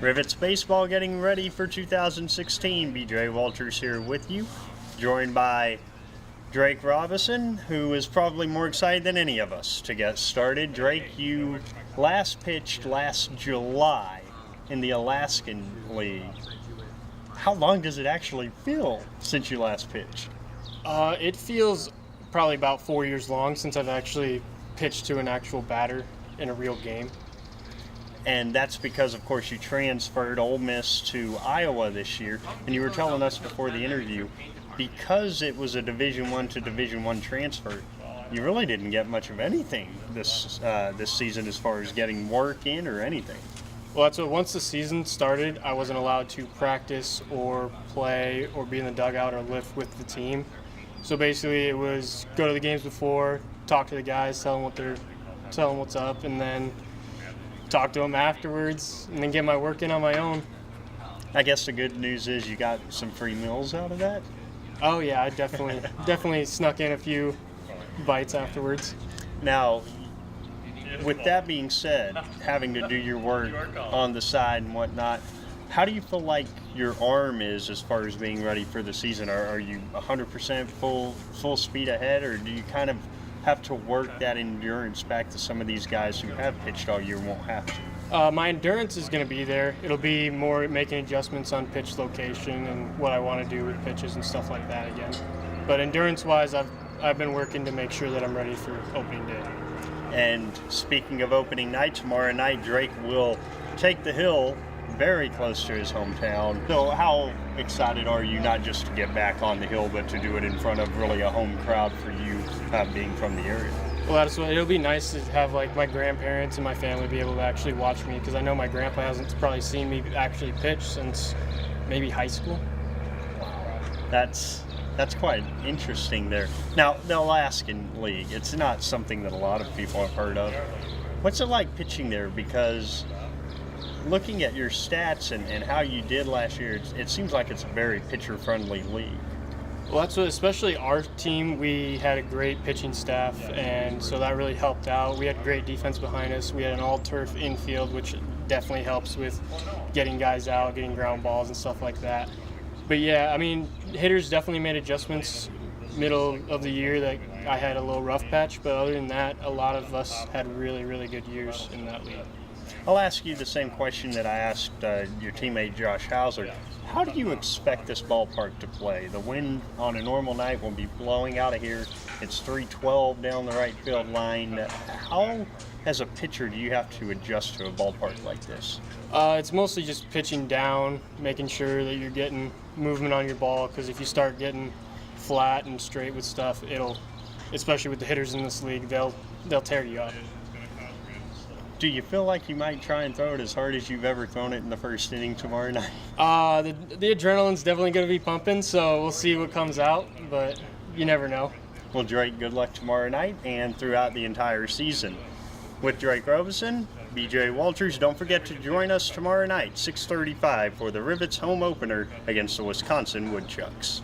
Rivets Baseball getting ready for 2016. BJ Walters here with you, joined by Drake Robison, who is probably more excited than any of us to get started. Drake, you last pitched last July in the Alaskan League. How long does it actually feel since you last pitched? It feels probably about 4 years long since I've actually pitched to an actual batter in a real game. And that's because, of course, you transferred Ole Miss to Iowa this year. And you were telling us before the interview, because it was a Division I to Division I transfer, you really didn't get much of anything this season as far as getting work in or anything. Well, that's what, once the season started, I wasn't allowed to practice or play or be in the dugout or lift with the team. So basically it was go to the games before, talk to the guys, tell them what's up, and then talk to them afterwards, and then get my work in on my own. I guess the good news is you got some free meals out of that? Oh yeah, I definitely snuck in a few bites afterwards. Now, with that being said, having to do your work on the side and whatnot, how do you feel like your arm is as far as being ready for the season? Are you 100% full speed ahead, or do you kind of have to work that endurance back to some of these guys who have pitched all year won't have to? My endurance is going to be there. It'll be more making adjustments on pitch location and what I want to do with pitches and stuff like that again. But endurance-wise, I've been working to make sure that I'm ready for opening day. And speaking of opening night, tomorrow night Drake will take the hill very close to his hometown. So how excited are you, not just to get back on the hill, but to do it in front of really a home crowd for you, being from the area? Well, that's what it'll be nice to have, like, my grandparents and my family be able to actually watch me, because I know my grandpa hasn't probably seen me actually pitch since maybe high school. That's quite interesting there. Now, the Alaskan League, it's not something that a lot of people have heard of. What's it like pitching there? Because looking at your stats and how you did last year, it seems like it's a very pitcher-friendly league. Well, that's what, especially our team, we had a great pitching staff, and so that really helped out. We had great defense behind us. We had an all-turf infield, which definitely helps with getting guys out, getting ground balls and stuff like that. But yeah, I mean, hitters definitely made adjustments middle of the year that I had a little rough patch, but other than that, a lot of us had really, really good years in that league. I'll ask you the same question that I asked your teammate Josh Hauser. How do you expect this ballpark to play? The wind on a normal night will be blowing out of here. It's 312 down the right field line. How, as a pitcher, do you have to adjust to a ballpark like this? It's mostly just pitching down, making sure that you're getting movement on your ball, because if you start getting flat and straight with stuff, especially with the hitters in this league, they'll tear you up. Do you feel like you might try and throw it as hard as you've ever thrown it in the first inning tomorrow night? The adrenaline's definitely going to be pumping, so we'll see what comes out, but you never know. Well, Drake, good luck tomorrow night and throughout the entire season. With Drake Robison, BJ Walters, don't forget to join us tomorrow night, 6:35, for the Rivets home opener against the Wisconsin Woodchucks.